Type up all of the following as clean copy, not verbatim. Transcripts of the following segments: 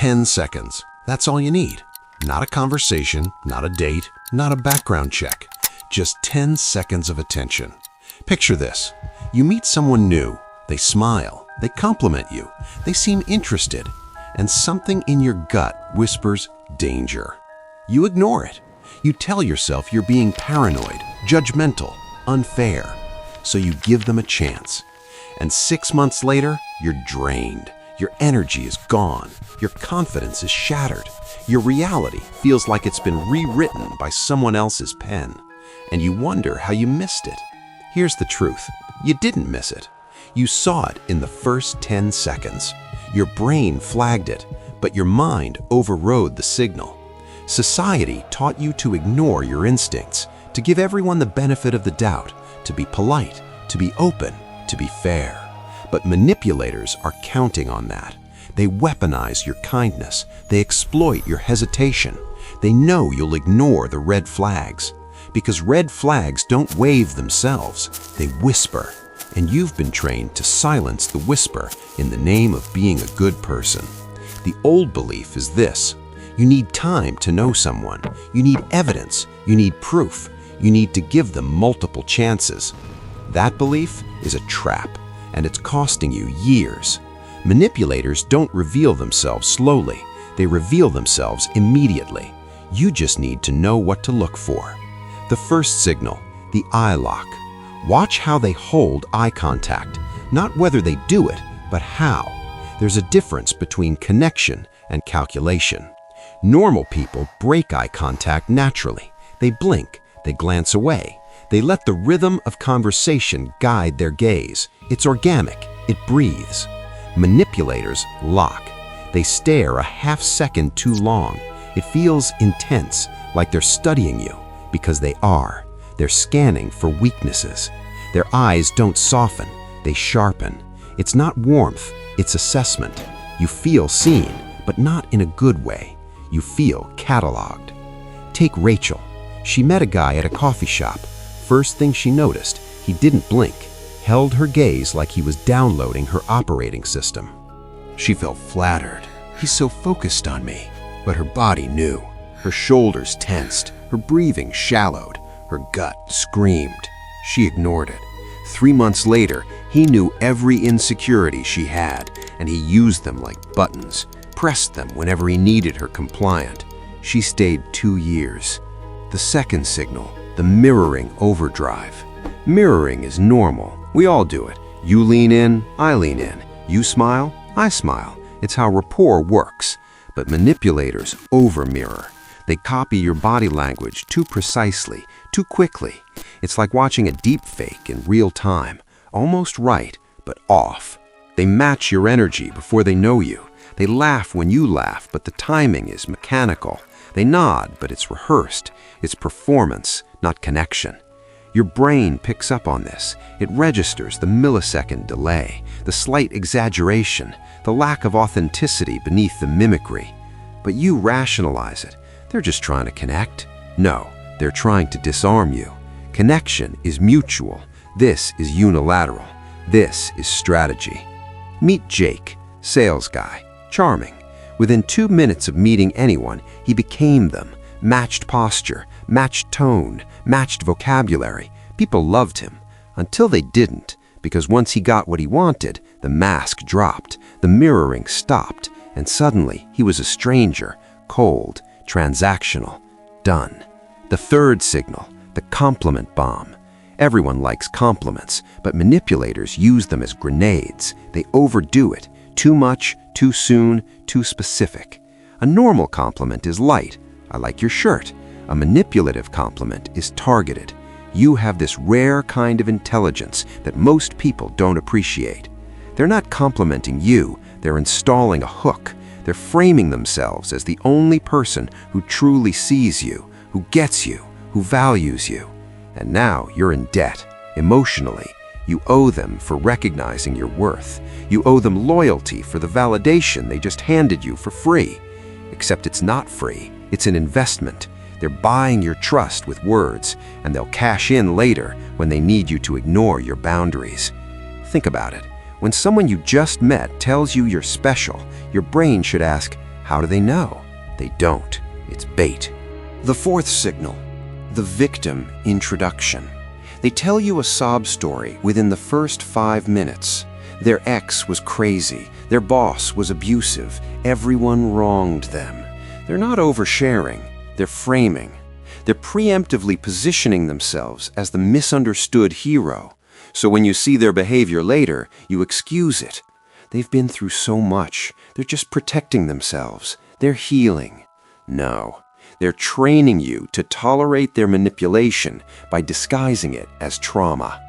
10 seconds. That's all you need. Not a conversation, not a date, not a background check. Just 10 seconds of attention. Picture this. You meet someone new. They smile. They compliment you. They seem interested. And something in your gut whispers, danger. You ignore it. You tell yourself you're being paranoid, judgmental, unfair. So you give them a chance. And 6 months later, you're drained. Your energy is gone. Your confidence is shattered. Your reality feels like it's been rewritten by someone else's pen. And you wonder how you missed it. Here's the truth. You didn't miss it. You saw it in the first 10 seconds. Your brain flagged it, but your mind overrode the signal. Society taught you to ignore your instincts, to give everyone the benefit of the doubt, to be polite, to be open, to be fair. But manipulators are counting on that. They weaponize your kindness. They exploit your hesitation. They know you'll ignore the red flags. Because red flags don't wave themselves, they whisper. And you've been trained to silence the whisper in the name of being a good person. The old belief is this: you need time to know someone. You need evidence. You need proof. You need to give them multiple chances. That belief is a trap, and it's costing you years. Manipulators don't reveal themselves slowly. They reveal themselves immediately. You just need to know what to look for. The first signal, the eye lock. Watch how they hold eye contact, not whether they do it, but how. There's a difference between connection and calculation. Normal people break eye contact naturally. They blink, they glance away. They let the rhythm of conversation guide their gaze. It's organic, it breathes. Manipulators lock. They stare a half second too long. It feels intense, like they're studying you, because they are. They're scanning for weaknesses. Their eyes don't soften, they sharpen. It's not warmth, it's assessment. You feel seen, but not in a good way. You feel cataloged. Take Rachel. She met a guy at a coffee shop. First thing she noticed, he didn't blink, held her gaze like he was downloading her operating system. She felt flattered. He's so focused on me. But her body knew. Her shoulders tensed, her breathing shallowed, her gut screamed. She ignored it. 3 months later, he knew every insecurity she had, and he used them like buttons, pressed them whenever he needed her compliant. She stayed 2 years. The second signal, the mirroring overdrive. Mirroring is normal. We all do it. You lean in, I lean in. You smile, I smile. It's how rapport works. But manipulators over-mirror. They copy your body language too precisely, too quickly. It's like watching a deep fake in real time. Almost right, but off. They match your energy before they know you. They laugh when you laugh, but the timing is mechanical. They nod, but it's rehearsed. It's performance, not connection. Your brain picks up on this. It registers the millisecond delay, the slight exaggeration, the lack of authenticity beneath the mimicry. But you rationalize it. They're just trying to connect. No, they're trying to disarm you. Connection is mutual. This is unilateral. This is strategy. Meet Jake, sales guy, charming. Within 2 minutes of meeting anyone, he became them. Matched posture, matched tone, matched vocabulary. People loved him, until they didn't, because once he got what he wanted, the mask dropped, the mirroring stopped, and suddenly he was a stranger, cold, transactional, done. The third signal, the compliment bomb. Everyone likes compliments, but manipulators use them as grenades. They overdo it. Too much, too soon, too specific. A normal compliment is light. I like your shirt. A manipulative compliment is targeted. You have this rare kind of intelligence that most people don't appreciate. They're not complimenting you, they're installing a hook. They're framing themselves as the only person who truly sees you, who gets you, who values you. And now you're in debt, emotionally. You owe them for recognizing your worth. You owe them loyalty for the validation they just handed you for free. Except it's not free, it's an investment. They're buying your trust with words, and they'll cash in later when they need you to ignore your boundaries. Think about it. When someone you just met tells you you're special, your brain should ask, How do they know? They don't. It's bait. The fourth signal, the victim introduction. They tell you a sob story within the first 5 minutes. Their ex was crazy, their boss was abusive, everyone wronged them. They're not oversharing, they're framing. They're preemptively positioning themselves as the misunderstood hero. So when you see their behavior later, you excuse it. They've been through so much, they're just protecting themselves. They're healing. No, they're training you to tolerate their manipulation by disguising it as trauma.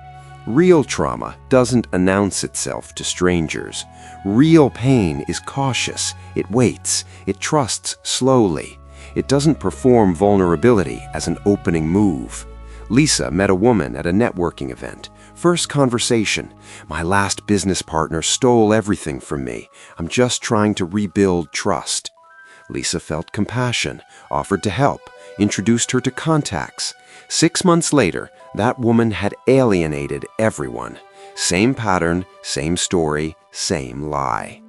Real trauma doesn't announce itself to strangers. Real pain is cautious. It waits. It trusts slowly. It doesn't perform vulnerability as an opening move. Lisa met a woman at a networking event. First conversation, "My last business partner stole everything from me. I'm just trying to rebuild trust." Lisa felt compassion, offered to help, introduced her to contacts. 6 months later, that woman had alienated everyone. Same pattern, same story, same lie.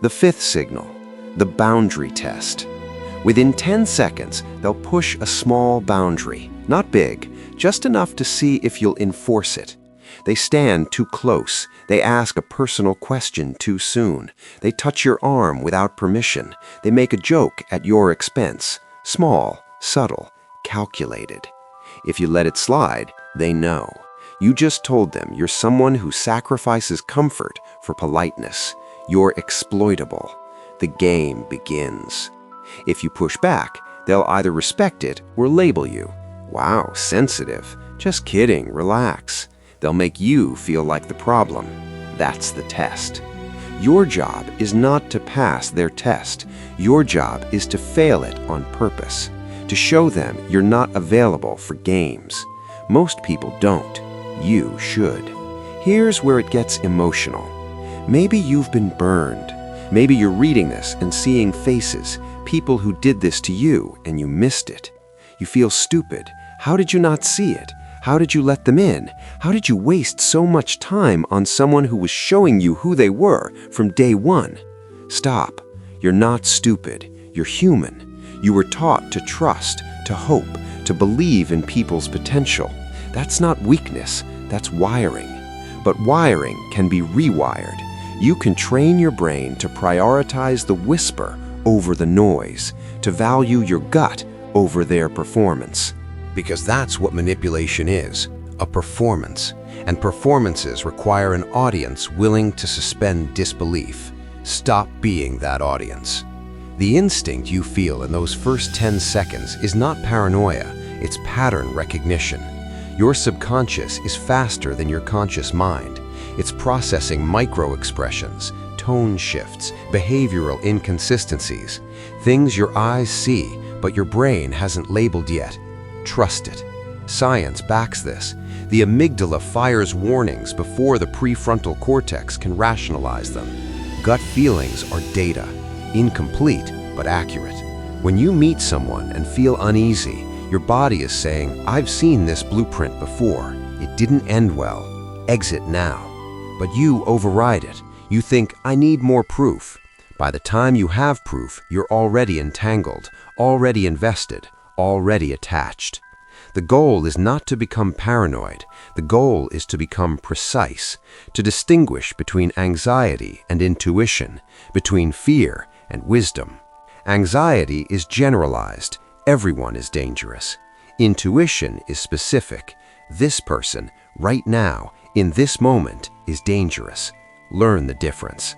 The fifth signal, the boundary test. Within 10 seconds, they'll push a small boundary, not big, just enough to see if you'll enforce it. They stand too close. They ask a personal question too soon. They touch your arm without permission. They make a joke at your expense. Small, subtle, calculated. If you let it slide, they know. You just told them you're someone who sacrifices comfort for politeness. You're exploitable. The game begins. If you push back, they'll either respect it or label you. "Wow, sensitive. Just kidding, relax." They'll make you feel like the problem. That's the test. Your job is not to pass their test. Your job is to fail it on purpose, to show them you're not available for games. Most people don't. You should. Here's where it gets emotional. Maybe you've been burned. Maybe you're reading this and seeing faces, people who did this to you and you missed it. You feel stupid. How did you not see it? How did you let them in? How did you waste so much time on someone who was showing you who they were from day one? Stop. You're not stupid. You're human. You were taught to trust, to hope, to believe in people's potential. That's not weakness. That's wiring. But wiring can be rewired. You can train your brain to prioritize the whisper over the noise, to value your gut over their performance. Because that's what manipulation is, a performance. And performances require an audience willing to suspend disbelief. Stop being that audience. The instinct you feel in those first 10 seconds is not paranoia, it's pattern recognition. Your subconscious is faster than your conscious mind. It's processing micro-expressions, tone shifts, behavioral inconsistencies, things your eyes see but your brain hasn't labeled yet. Trust it. Science backs this. The amygdala fires warnings before the prefrontal cortex can rationalize them. Gut feelings are data, incomplete but accurate. When you meet someone and feel uneasy, your body is saying, "I've seen this blueprint before. It didn't end well. Exit now." But you override it. You think, "I need more proof." By the time you have proof, you're already entangled, already invested, already attached. The goal is not to become paranoid. The goal is to become precise, to distinguish between anxiety and intuition, between fear and wisdom. Anxiety is generalized. Everyone is dangerous. Intuition is specific. This person, right now, in this moment, is dangerous. Learn the difference.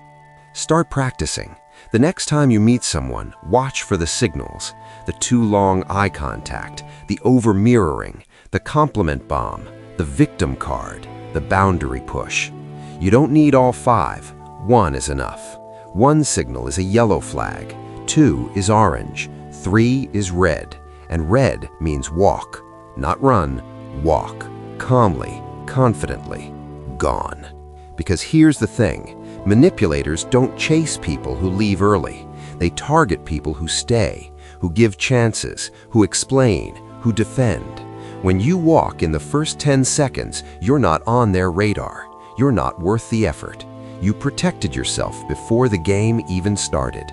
Start practicing. The next time you meet someone, watch for the signals, the too long eye contact, the over-mirroring, the compliment bomb, the victim card, the boundary push. You don't need all 5. 1 is enough. 1 signal is a yellow flag, 2 is orange, 3 is red, and red means walk, not run, walk, calmly, confidently, gone. Because here's the thing. Manipulators don't chase people who leave early. They target people who stay, who give chances, who explain, who defend. When you walk in the first 10 seconds, you're not on their radar. You're not worth the effort. You protected yourself before the game even started.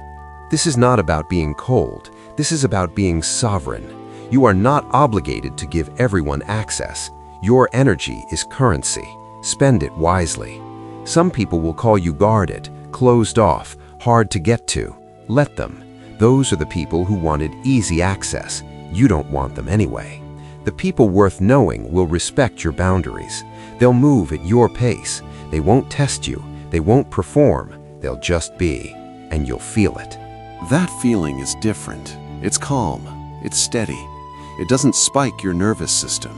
This is not about being cold. This is about being sovereign. You are not obligated to give everyone access. Your energy is currency. Spend it wisely. Some people will call you guarded, closed off, hard to get to. Let them. Those are the people who wanted easy access. You don't want them anyway. The people worth knowing will respect your boundaries. They'll move at your pace. They won't test you. They won't perform. They'll just be, and you'll feel it. That feeling is different. It's calm. It's steady. It doesn't spike your nervous system.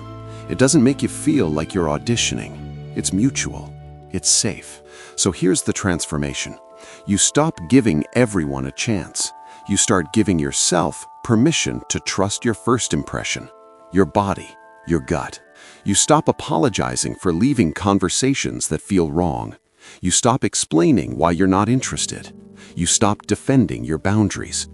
It doesn't make you feel like you're auditioning. It's mutual. It's safe. So here's the transformation. You stop giving everyone a chance. You start giving yourself permission to trust your first impression, your body, your gut. You stop apologizing for leaving conversations that feel wrong. You stop explaining why you're not interested. You stop defending your boundaries.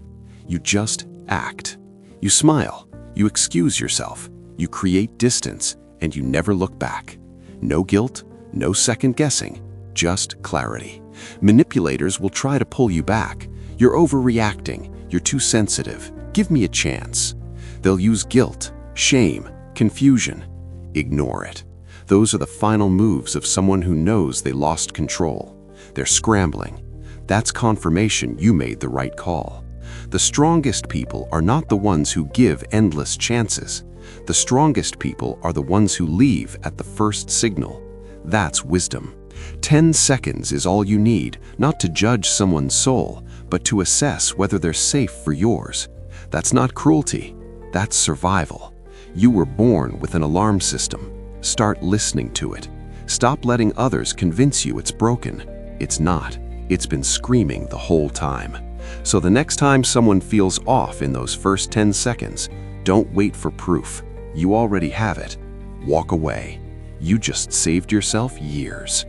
You just act. You smile. You excuse yourself. You create distance, and you never look back. No guilt, no second guessing, just clarity. Manipulators will try to pull you back. You're overreacting. You're too sensitive. Give me a chance. They'll use guilt, shame, confusion. Ignore it. Those are the final moves of someone who knows they lost control. They're scrambling. That's confirmation you made the right call. The strongest people are not the ones who give endless chances. The strongest people are the ones who leave at the first signal. That's wisdom. 10 seconds is all you need, not to judge someone's soul, but to assess whether they're safe for yours. That's not cruelty. That's survival. You were born with an alarm system. Start listening to it. Stop letting others convince you it's broken. It's not. It's been screaming the whole time. So the next time someone feels off in those first 10 seconds, don't wait for proof. You already have it. Walk away. You just saved yourself years.